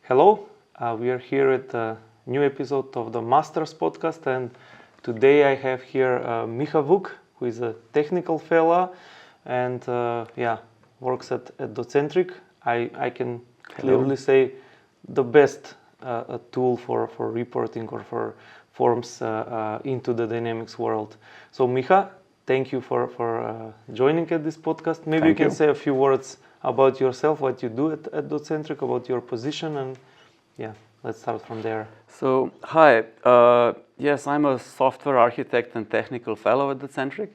Hello, we are here at a new episode of the Masters podcast, and today I have here Miha Vuk, who is a technical fella and works at Docentric. I can clearly say the best tool for reporting or for forms into the Dynamics world. So Miha, thank you for joining at this podcast. Maybe you can say a few words about yourself, what you do at Docentric, about your position, and let's start from there. So, hi. Yes, I'm a software architect and technical fellow at Docentric.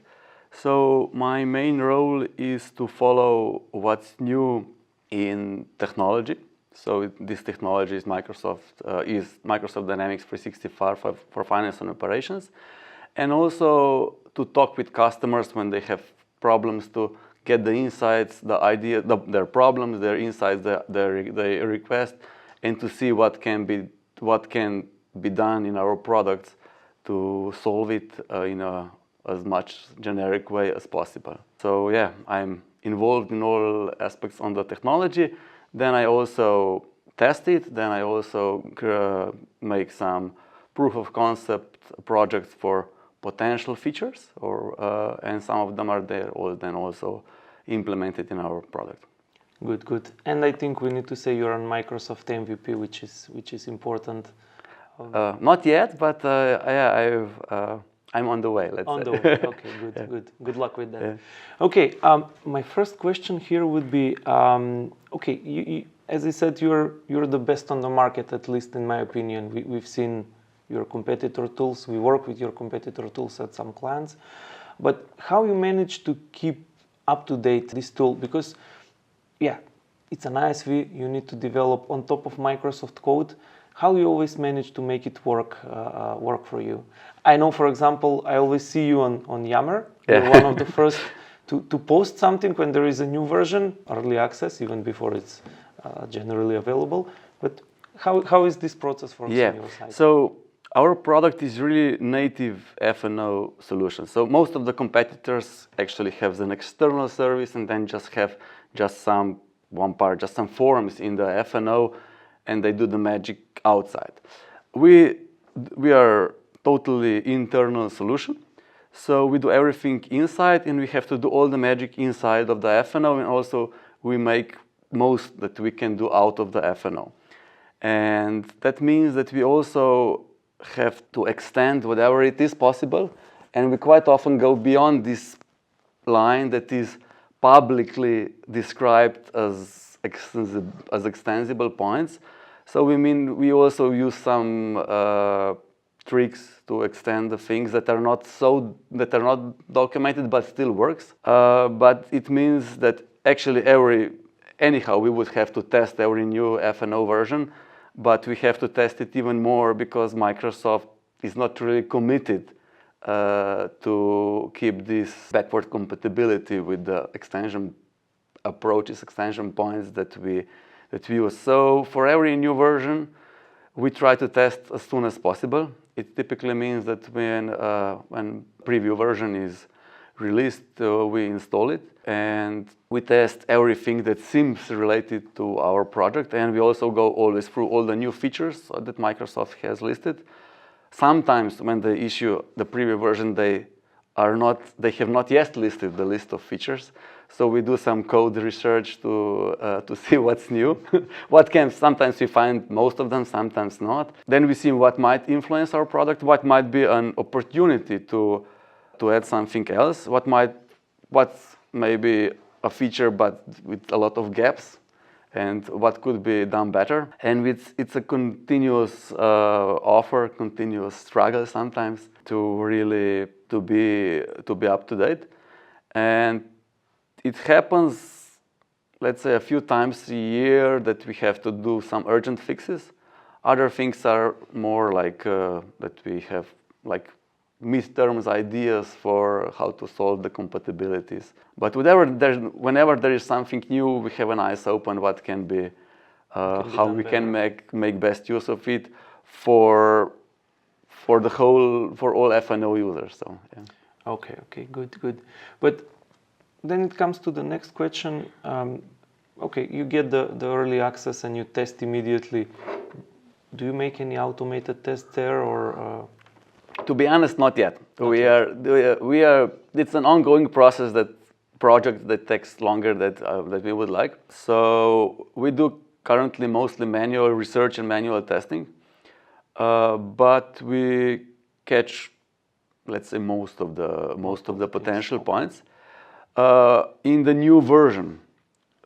So my main role is to follow what's new in technology. So this technology is Microsoft Dynamics 365 for finance and operations, and also to talk with customers when they have problems to get the insights, their problems, their insights, their request, and to see what can be done in our products to solve it in as much generic way as possible. So yeah, I'm involved in all aspects on the technology. Then I also test it. Then I also make some proof of concept projects for potential features, and some of them are there then also implemented in our product. Good. And I think we need to say you're on Microsoft MVP, which is important. Not yet, but I'm on the way. Let's say. On the way. Okay, good, yeah. Good luck with that. Yeah. Okay, my first question here would be, you, as I said, you're the best on the market, at least in my opinion. We've seen your competitor tools. We work with your competitor tools at some clients. But how you manage to keep up to date this tool? Because it's an ISV. You need to develop on top of Microsoft code. How you always manage to make it work for you? I know, for example, I always see you on Yammer. Yeah. You're one of the first to post something when there is a new version, early access, even before it's generally available. But how is this process from your side? So our product is really native F&O solution. So most of the competitors actually have an external service and then just have some forms in the F&O, and they do the magic outside. We are totally internal solution. So we do everything inside, and we have to do all the magic inside of the F&O, and also we make most that we can do out of the F&O. And that means that we also have to extend whatever it is possible, and we quite often go beyond this line that is publicly described as extensible points. So we also use some tricks to extend the things that are not documented but still works. But it means that actually anyhow we would have to test every new F&O version, but we have to test it even more because Microsoft is not really committed to keep this backward compatibility with the extension approaches, extension points that we use. So for every new version, we try to test as soon as possible. It typically means that when preview version is released, we install it and we test everything that seems related to our project, and we also go always through all the new features that Microsoft has listed. Sometimes when they issue the preview version, they have not yet listed the list of features. So we do some code research to see what's new. Sometimes we find most of them, sometimes not. Then we see what might influence our product, what might be an opportunity to add something else, what's maybe a feature but with a lot of gaps, and what could be done better. And it's a continuous continuous struggle sometimes to really be up to date. And it happens, let's say, a few times a year that we have to do some urgent fixes. Other things are more like that we have like midterms ideas for how to solve the compatibilities. But whenever there is something new, we have an eyes open what can be, how we can make best use of it for all F&O users. So yeah. Okay, good. But then it comes to the next question. okay, you get the early access and you test immediately. Do you make any automated tests there, or? To be honest, not yet. We are. It's an ongoing process, project that takes longer that we would like. So we do currently mostly manual research and manual testing, but we catch, let's say, most of the potential points in the new version.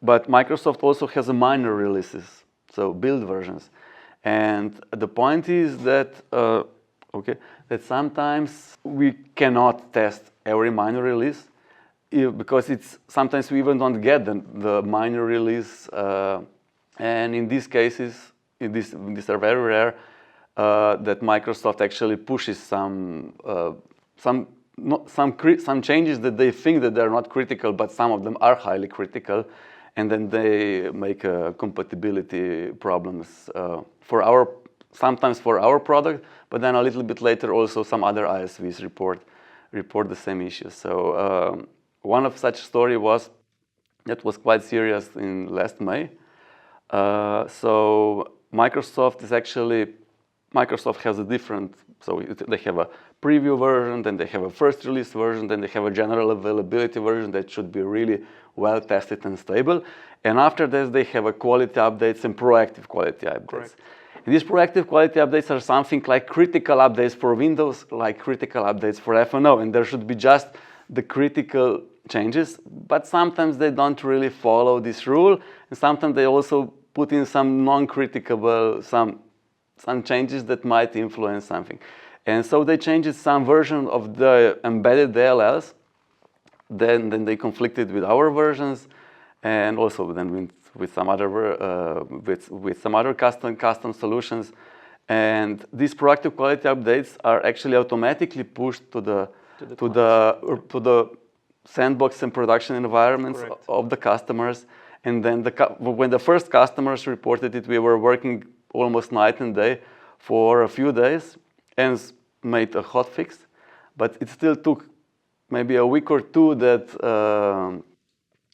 But Microsoft also has a minor releases, so build versions, and the point is that that sometimes we cannot test every minor release because sometimes we even don't get the minor release, and in these cases, these are very rare, that Microsoft actually pushes some changes that they think that they're not critical, but some of them are highly critical, and then they make compatibility problems sometimes for our product, but then a little bit later also some other ISVs report the same issues. So one of such story was quite serious in last May. So Microsoft has a different, so they have a preview version, then they have a first release version, then they have a general availability version that should be really well tested and stable. And after this, they have a quality updates and proactive quality updates. Correct. And these proactive quality updates are something like critical updates for Windows, like critical updates for F&O, and there should be just the critical changes, but sometimes they don't really follow this rule, and sometimes they also put in some non-critical, some changes that might influence something. And so they changed some version of the embedded DLLs, then they conflicted with our versions, and also then with some other custom solutions. And these proactive quality updates are actually automatically pushed to the sandbox and production environments of the customers. And then when the first customers reported it, we were working almost night and day for a few days and made a hot fix. But it still took maybe a week or two that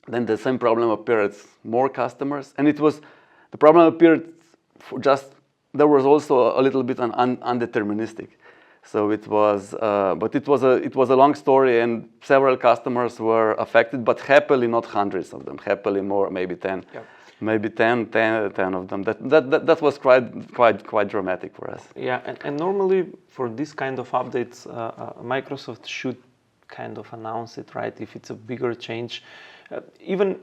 then the same problem appeared more customers. And the problem appeared there was also a little bit undeterministic. So it was a long story, and several customers were affected, but happily not hundreds of them. Happily more, maybe 10, maybe 10 of them. That was quite dramatic for us. Yeah, and normally for this kind of updates, Microsoft should kind of announce it, right? If it's a bigger change, even.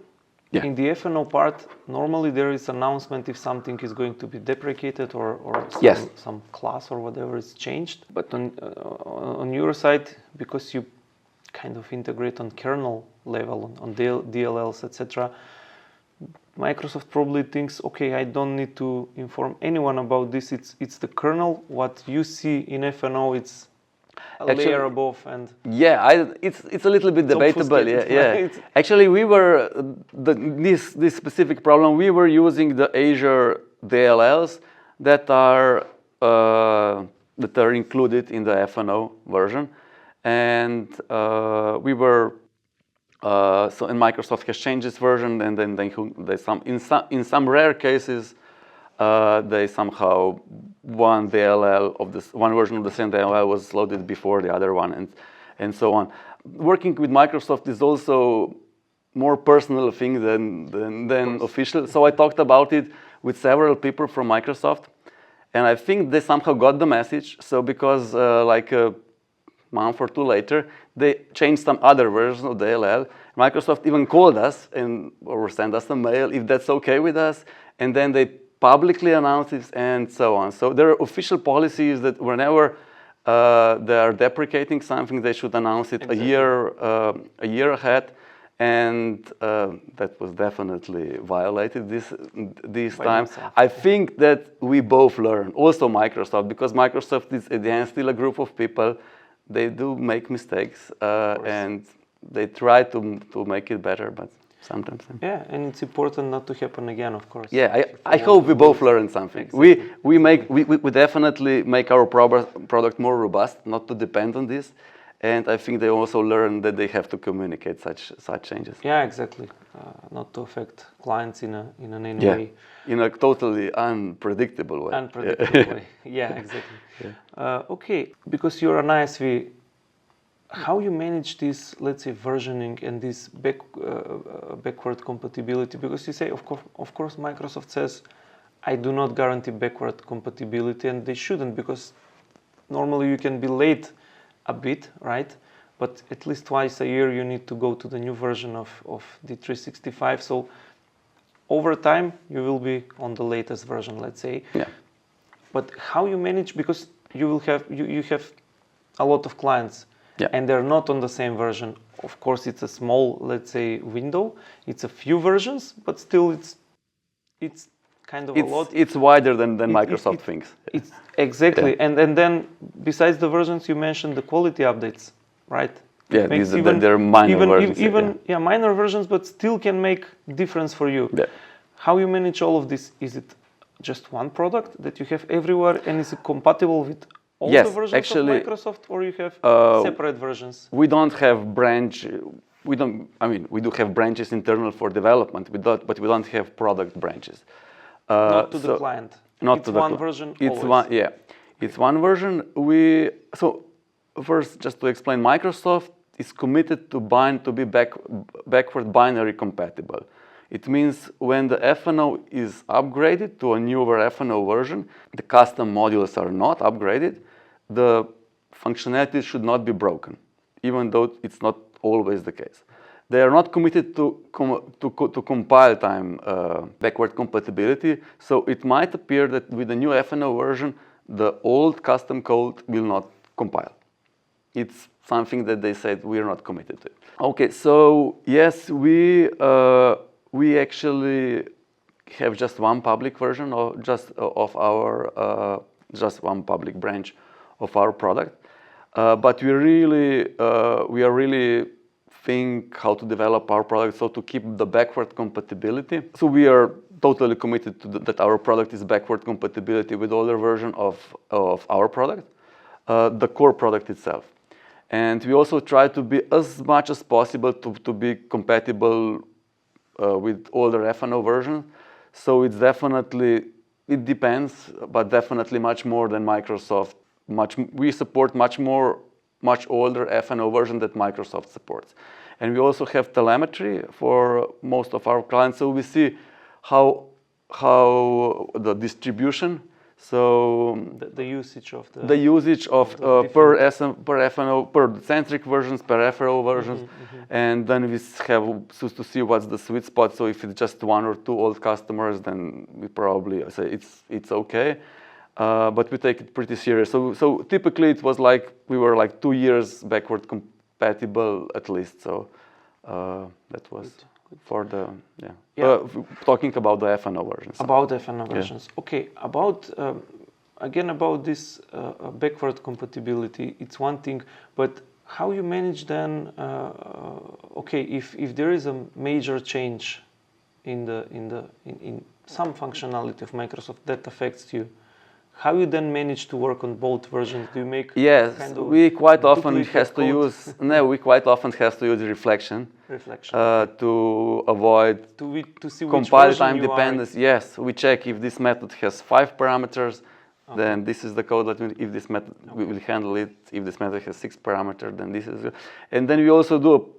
Yeah. In the F&O part, normally there is announcement if something is going to be deprecated or some class or whatever is changed. But on your side, because you kind of integrate on kernel level, on DLLs, etc., Microsoft probably thinks, okay, I don't need to inform anyone about this. It's the kernel. What you see in F&O, it's layer above, and it's a little bit debatable. Yeah. Actually, we were this specific problem. We were using the Azure DLLs that are included in the F&O version, and we were and Microsoft has changed this version, and then in some rare cases. They somehow one version of the same DLL was loaded before the other one, and so on. Working with Microsoft is also more personal thing than official. So I talked about it with several people from Microsoft, and I think they somehow got the message. So because like a month or two later, they changed some other version of DLL. Microsoft even called us or sent us a mail if that's okay with us, and then they publicly announce it and so on. So there are official policies that whenever they are deprecating something, they should announce it a year ahead, and that was definitely violated this time. I think that we both learn, also Microsoft, because Microsoft is at the end still a group of people. They do make mistakes, and they try to make it better, but sometimes. Yeah, and it's important not to happen again, of course. Yeah, I hope we both learn something. Exactly. We definitely make our product more robust, not to depend on this, And I think they also learn that they have to communicate such changes. Yeah, exactly. Not to affect clients in any way. In a totally unpredictable way. Unpredictable way. Yeah, exactly. Okay, because you're an ISV, how you manage this, let's say, versioning and this backward compatibility? Because you say, of course, Microsoft says, I do not guarantee backward compatibility, and they shouldn't, because normally you can be late a bit, right? But at least twice a year you need to go to the new version of D365. So over time you will be on the latest version, let's say. Yeah. But how you manage, because you will have you have a lot of clients, yeah. and they're not on the same version. Of course, it's a small, let's say, window. It's a few versions, but still it's kind of a lot. It's wider than Microsoft thinks. It's exactly, yeah. and then besides the versions, you mentioned the quality updates, right? Yeah, they're minor versions. Yeah, minor versions, but still can make difference for you. Yeah. How you manage all of this? Is it just one product that you have everywhere, and is it compatible with all the versions actually, of Microsoft, or you have separate versions? We don't have branch. We do have branches internal for development, but we don't have product branches. Not to the client. Not it's to the one version. It's always. one. Yeah, it's one version. So first, just to explain, Microsoft is committed to be backward binary compatible. It means when the FNO is upgraded to a newer FNO version, the custom modules are not upgraded, the functionality should not be broken, even though it's not always the case. They are not committed to compile time backward compatibility, so it might appear that with the new FNO version, the old custom code will not compile. It's something that they said we're not committed to. Okay, so yes, we actually have just one public version just one public branch of our product, but we are really think how to develop our product so to keep the backward compatibility. So we are totally committed to that our product is backward compatibility with older version of our product, the core product itself. And we also try to be as much as possible to be compatible with older FNO version. So it depends, but definitely much more than Microsoft. We support much older FNO version that Microsoft supports. And we also have telemetry for most of our clients, so we see how the distribution. So the usage of per FNO, per Docentric versions, per FRO versions, and then we have to see what's the sweet spot. So if it's just one or two old customers, then we probably say it's okay, but we take it pretty serious. So typically it was like we were like 2 years backward compatible at least. So that was. Good. For the talking about the FNO versions. About FNO versions, okay. About again about this backward compatibility, it's one thing, but how you manage then? Okay, if there is a major change in some functionality of Microsoft that affects you, how you then manage to work on both versions? Do you make we quite often have to use reflection to avoid to see compile time dependence. Yes, we check if this method has 5 parameters, then this is the code that if this method we will handle it. If this method has 6 parameters, then this is. And then we also do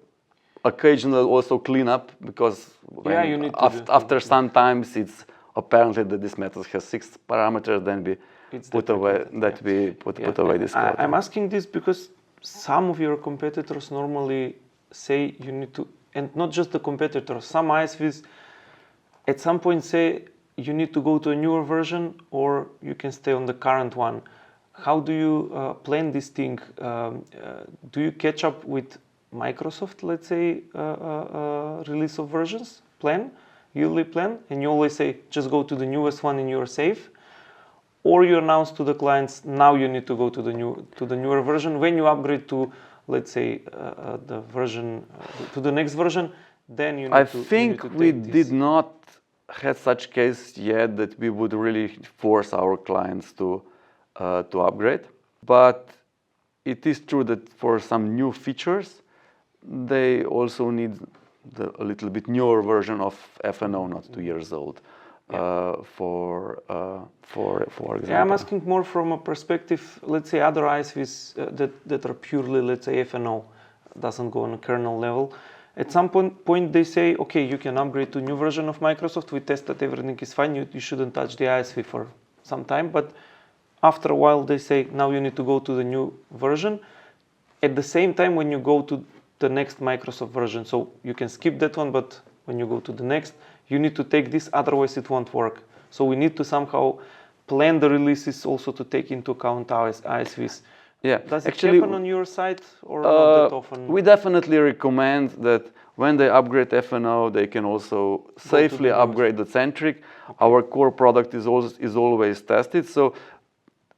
occasional cleanup, because you need after sometimes it's apparently that this method has 6 parameters, then we put away this code. I'm asking this because some of your competitors normally say you need to, and not just the competitors, some ISVs at some point say you need to go to a newer version or you can stay on the current one. How do you plan this thing? Do you catch up with Microsoft, let's say, release of versions yearly plan, and you always say just go to the newest one and you're safe? Or you announce to the clients now you need to go to the newer version. When you upgrade to, let's say, the version to the next version, then you need I think we did not have such case yet that we would really force our clients to upgrade. But it is true that for some new features, they also need a little bit newer version of FNO, not 2 years old. For example. Yeah, I'm asking more from a perspective, let's say other ISVs that are purely, let's say FNO, doesn't go on a kernel level. At some point they say, okay, you can upgrade to new version of Microsoft, we test that everything is fine, you shouldn't touch the ISV for some time, but after a while they say, now you need to go to the new version. At the same time, when you go to the next Microsoft version, so you can skip that one, but when you go to the next, you need to take this, otherwise it won't work. So we need to somehow plan the releases also to take into account ISVs. Yeah, does it happen on your side or not that often? We definitely recommend that when they upgrade FNO, they can also safely upgrade Docentric. Okay. Our core product is always tested, so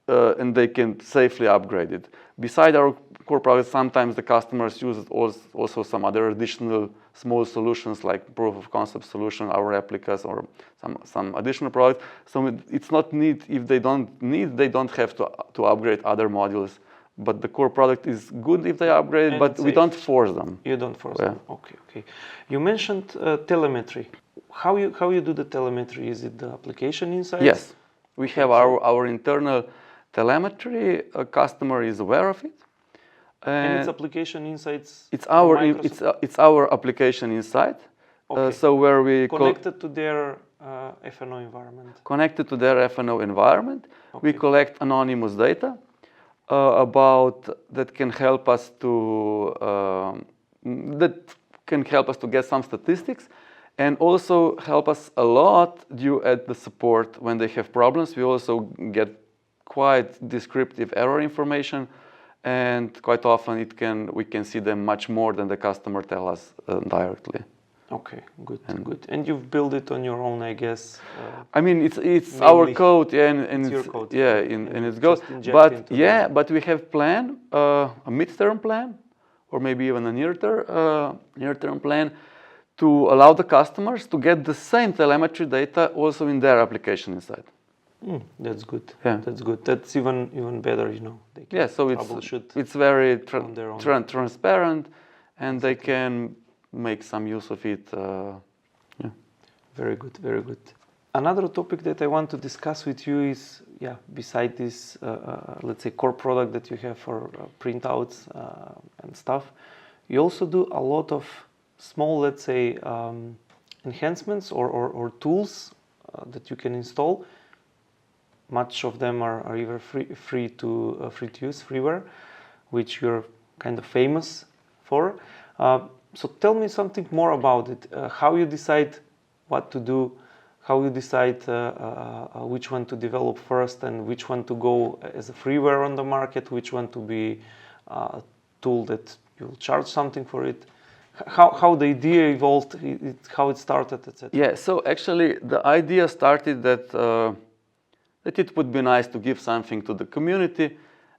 and they can safely upgrade it. Beside our core product, sometimes the customers use also some other additional small solutions like proof of concept solution, our replicas, or some additional products. So it's not need if they don't have to upgrade other modules. But the core product is good if they upgrade, but we don't force them. You don't force them. Okay. You mentioned telemetry. How you do the telemetry? Is it the application insights? Yes, we have our internal telemetry. A customer is aware of it. And it's application insights. It's our application insight. Okay. So where we connected to their FNO environment. Connected to their FNO environment, okay. We collect anonymous data. That can help us to get some statistics, and also help us a lot due at the support when they have problems. We also get quite descriptive error information, and quite often we can see them much more than the customer tell us directly. Okay, good. And you've built it on your own, I guess. I mean, it's our code, yeah, and it's your code, yeah, and it goes. But yeah, but we have a mid-term plan, or maybe even a near-term plan, to allow the customers to get the same telemetry data also in their application inside. That's good. Yeah. That's good. That's even better, you know. They can it's very transparent, and they can make some use of it. Yeah. Very good. Another topic that I want to discuss with you is, beside this, let's say, core product that you have for printouts and stuff, you also do a lot of small, let's say, enhancements or tools that you can install. Much of them are either free to use, freeware, which you're kind of famous for. So tell me something more about it. How you decide what to do, how you decide which one to develop first and which one to go as a freeware on the market, which one to be a tool that you'll charge something for it. How the idea evolved, how it started, etc. Yeah, so actually the idea started that it would be nice to give something to the community,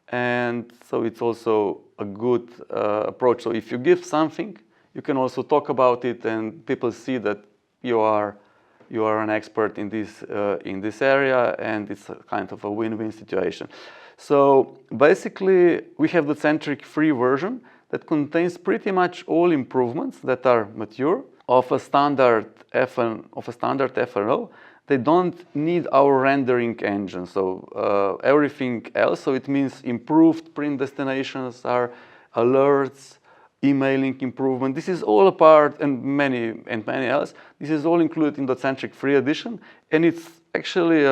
and so it's also a good approach. So if you give something, you can also talk about it, and people see that you are an expert in this area, and it's a kind of a win-win situation. So basically, we have the Docentric free version that contains pretty much all improvements that are mature of a standard FNO. They don't need our rendering engine, so everything else. So it means improved print destinations, are alerts, emailing improvement. This is all a part, and many else. This is all included in the Docentric free edition, and it's actually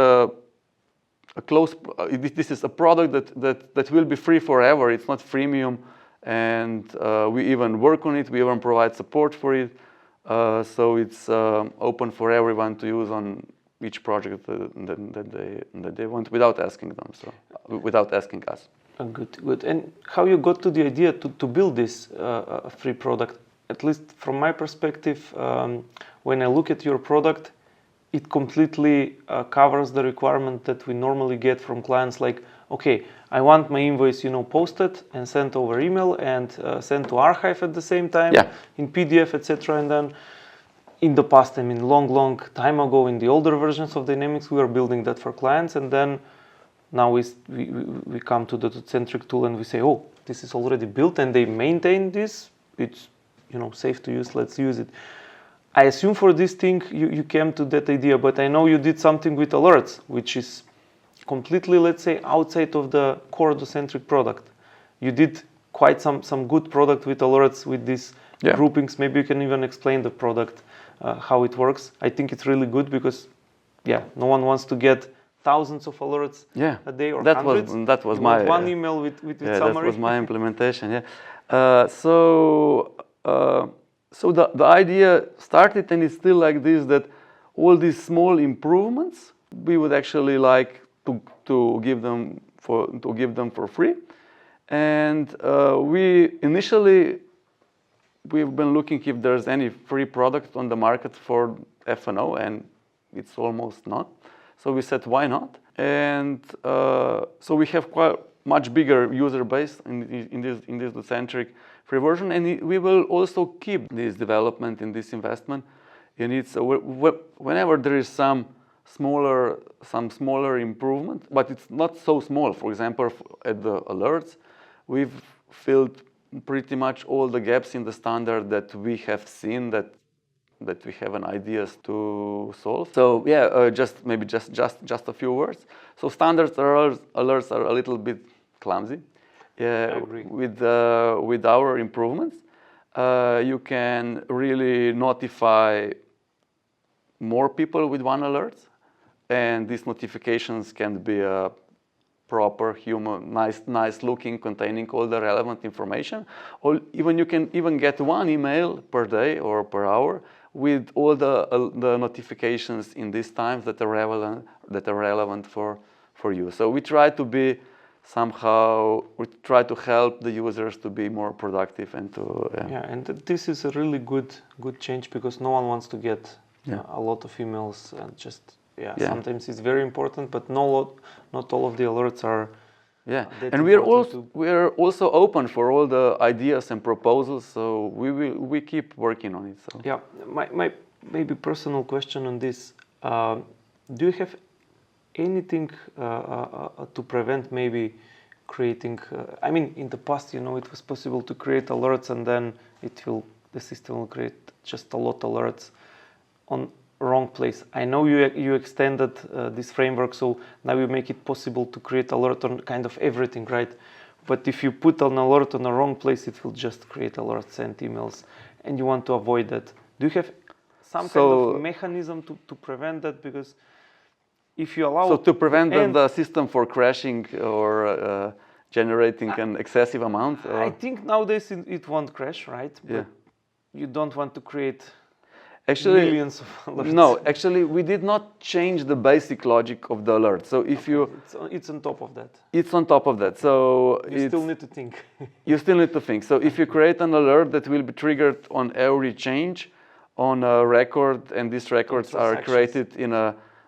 this is a product that will be free forever. It's not freemium, and we even work on it. We even provide support for it, so it's open for everyone to use on each project that they want without asking them. So without asking us. Good. And how you got to the idea to build this free product? At least from my perspective, when I look at your product, it completely covers the requirement that we normally get from clients. Like, okay, I want my invoice, posted and sent over email and sent to archive at the same time, in PDF, etc. And then in the past, long time ago, in the older versions of Dynamics, we were building that for clients, and then now we come to the Docentric tool and we say, oh, this is already built and they maintain this, it's safe to use, let's use it. I assume for this thing you came to that idea, but I know you did something with alerts, which is completely, let's say, outside of the core Docentric product. You did quite some good product with alerts, with these groupings. Maybe you can even explain the product, how it works. I think it's really good because, no one wants to get thousands of alerts a day or hundreds. That was my one email with summary. That was my implementation. So the idea started, and it's still like this, that all these small improvements we would actually like to give them for free. And we've been looking if there's any free product on the market for F&O, and it's almost not. So we said, why not? And so we have quite much bigger user base in this Docentric free version, and we will also keep this development in this investment. And it's whenever there is some smaller improvement, but it's not so small. For example, at the alerts, we've filled pretty much all the gaps in the standard that we have seen that we have an ideas to solve. So just a few words. So standard alerts are a little bit clumsy. With our improvements, you can really notify more people with one alert, and these notifications can be a proper human, nice looking, containing all the relevant information. Or even you can even get one email per day or per hour with all the notifications in these times that are relevant for you. So we try to be we try to help the users to be more productive and to and this is a really good change, because no one wants to get a lot of emails and just sometimes it's very important, but not all of the alerts are and we're also open for all the ideas and proposals, so we keep working on it. So my maybe personal question on this, do you have anything to prevent maybe creating I mean, in the past, it was possible to create alerts and then the system will create just a lot of alerts on wrong place. I know you extended this framework, so now you make it possible to create alert on kind of everything, right? But if you put an alert on the wrong place, it will just create alerts, send emails, and you want to avoid that. Do you have some kind of mechanism to prevent that? Because if you allow... So to prevent the system for crashing or generating an excessive amount? Or? I think nowadays it won't crash, right? But you don't want to create millions of alerts. No, actually we did not change the basic logic of the alert. So if it's on top of that. It's on top of that. So you still need to think. You still need to think. So if you create an alert that will be triggered on every change on a record, and these records are created in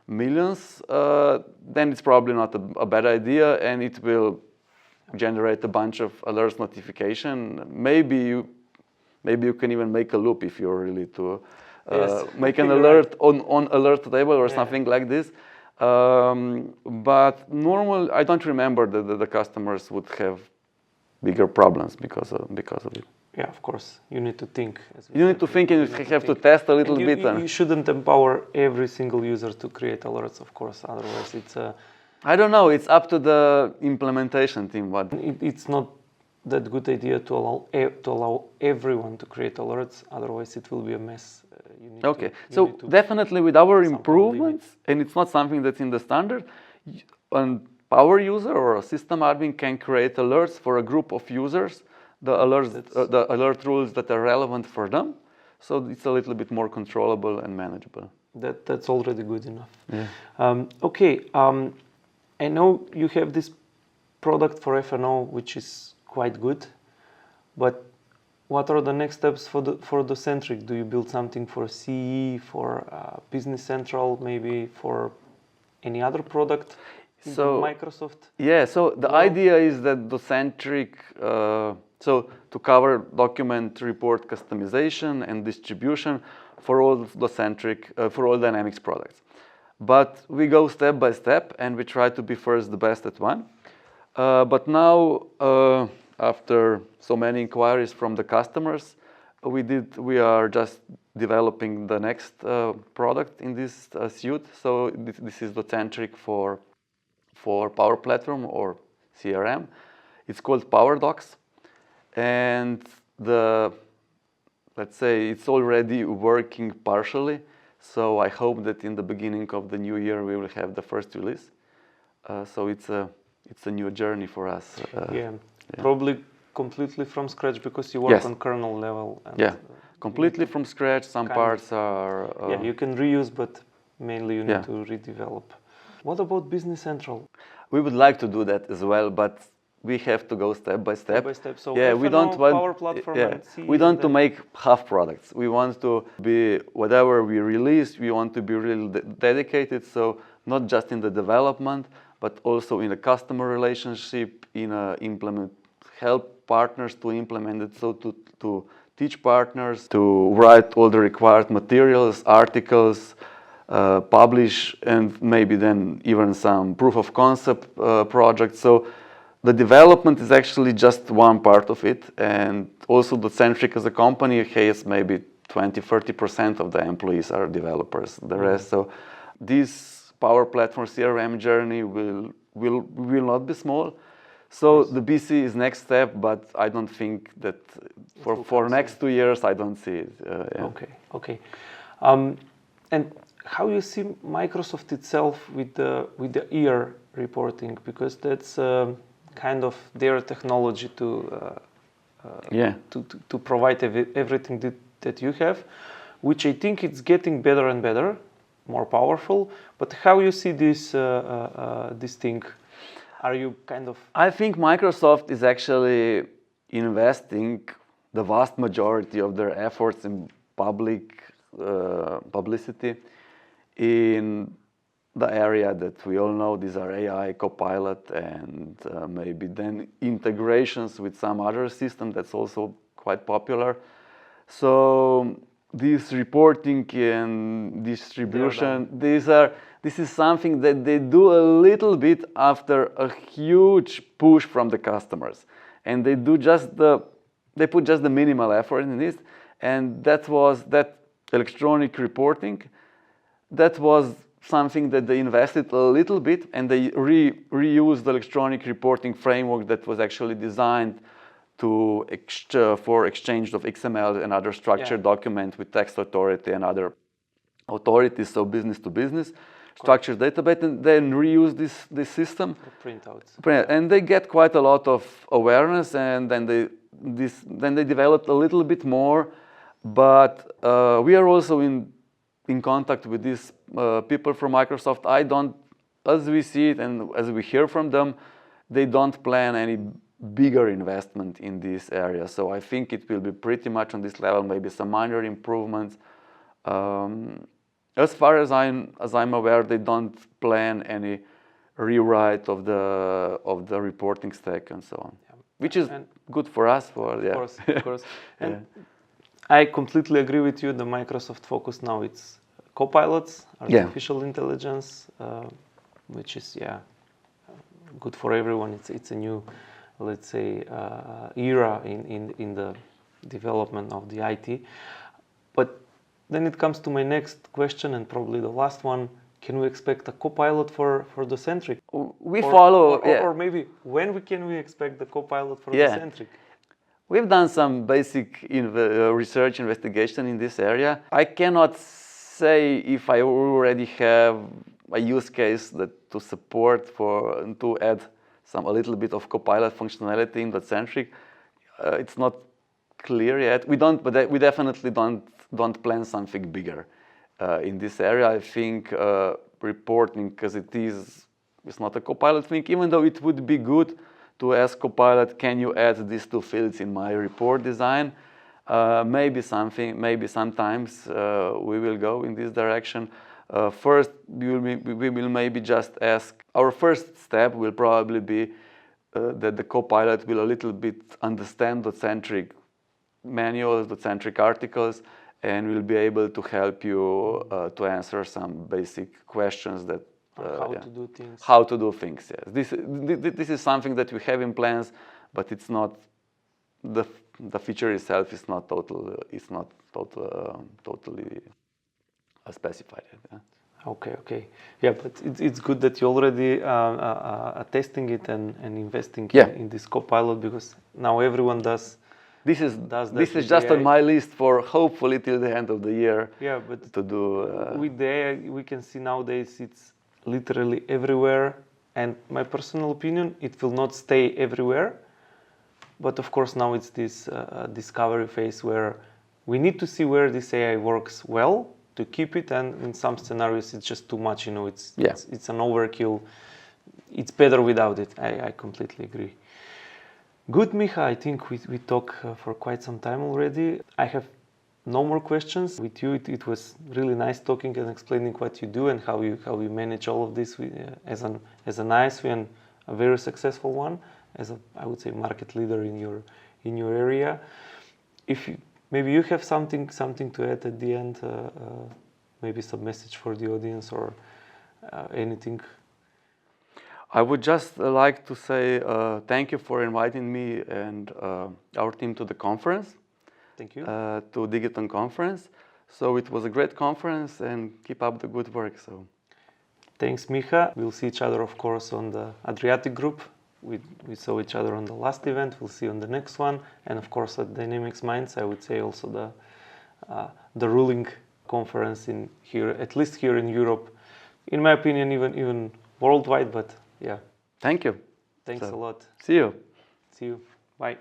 millions, then it's probably not a bad idea, and it will generate a bunch of alerts notification. Maybe you can even make a loop if you're really to make an alert on alert table or something like this. But normal, I don't remember that the customers would have bigger problems because of it. Yeah, of course. You need to think. You need to think, and you have to test a little bit. You shouldn't empower every single user to create alerts, of course. Otherwise, it's I don't know. It's up to the implementation team. But it's not that good idea to allow everyone to create alerts. Otherwise, it will be a mess. So definitely with our improvements, and it's not something that's in the standard, a power user or a system admin can create alerts for a group of users. The alert rules that are relevant for them, so it's a little bit more controllable and manageable. That's already good enough. I know you have this product for F&O, which is quite good, but what are the next steps for Docentric? Do you build something for CE, for Business Central, maybe for any other product? Microsoft? Yeah, so the idea is that Docentric, so to cover document report customization and distribution for all Docentric, for all Dynamics products. But we go step by step, and we try to be first the best at one. But now after so many inquiries from the customers, we are just developing the next product in this suite. So this is Docentric for Power Platform or CRM. It's called PowerDocs, and let's say it's already working partially. So I hope that in the beginning of the new year we will have the first release. So it's a new journey for us. Probably completely from scratch because you work on kernel level. And, completely from scratch. Some parts are. You can reuse, but mainly you need to redevelop. What about Business Central? We would like to do that as well, but we have to go step by step. So we don't want Power Platform and C. We don't to make half products. We want to be whatever we release. We want to be really dedicated. So not just in the development, but also in the customer relationship, in help partners to implement it. So to teach partners to write all the required materials, articles, publish, and maybe then even some proof of concept projects. So the development is actually just one part of it, and also Docentric as a company has maybe 20-30% of the employees are developers. The rest, so this Power Platform CRM journey will not be small. So the BC is next step, but I don't think that for next 2 years I don't see it. Okay. And how you see Microsoft itself with the year reporting, because that's kind of their technology to provide everything that you have, which I think it's getting better and better, more powerful. But how you see this thing? Are you kind of? I think Microsoft is actually investing the vast majority of their efforts in public publicity in the area that we all know. These are AI, Copilot, and maybe then integrations with some other system that's also quite popular. So this reporting and distribution, this is something that they do a little bit after a huge push from the customers, and they put just the minimal effort in this, and that electronic reporting, that was something that they invested a little bit, and they reused the electronic reporting framework that was actually designed for exchange of XML and other structured documents with text authority and other authorities, so business to business, structured database, and then reuse this system. Printouts. And they get quite a lot of awareness, and then they developed a little bit more. But we are also in contact with these people from Microsoft. As we see it and as we hear from them, they don't plan any bigger investment in this area. So I think it will be pretty much on this level, maybe some minor improvements. As far as I'm aware, they don't plan any rewrite of the reporting stack and so on, which is good for us. Of course. And I completely agree with you. The Microsoft focus now, it's copilots, artificial intelligence, which is good for everyone. It's a new, let's say, era in the development of the IT. But then it comes to my next question, and probably the last one. Can we expect a copilot for Docentric? Or maybe when can we expect the copilot for Docentric? We've done some basic research investigation in this area. I cannot say if I already have a use case to support to add a little bit of Copilot functionality in Docentric. It's not clear yet. But we definitely don't plan something bigger in this area. I think reporting, because it's not a Copilot thing, even though it would be good to ask Copilot, can you add these 2 fields in my report design? Maybe sometimes we will go in this direction. First, we will maybe just ask. Our first step will probably be that the Copilot will a little bit understand Docentric manuals, Docentric articles, and will be able to help you to answer some basic questions that how to do things. Yes, this is something that we have in plans, but it's not the feature itself is not totally specified. Yeah. Okay. Yeah, but it's good that you already are testing it and investing in this Copilot, because now everyone does. This is just AI. on my list for hopefully till the end of the year. Yeah, but to do with the AI, we can see nowadays it's literally everywhere. And my personal opinion, it will not stay everywhere. But of course, now it's this discovery phase where we need to see where this AI works well to keep it, and in some scenarios it's just too much. It's an overkill. It's better without it. I completely agree. Good, Micha. I think we talked for quite some time already. I have no more questions with you. It was really nice talking and explaining what you do and how you manage all of this as an ISV, and a very successful one, as I would say, market leader in your area. If maybe you have something to add at the end, maybe some message for the audience or anything. I would just like to say thank you for inviting me and our team to the conference. Thank you. To Digiton conference. So it was a great conference, and keep up the good work. So, thanks, Micha. We'll see each other, of course, on the Adriatic group. We saw each other on the last event. We'll see you on the next one, and of course at Dynamics Minds. I would say also the ruling conference in here, at least here in Europe, in my opinion, even worldwide. But yeah. Thank you. Thanks a lot. See you. See you. Bye.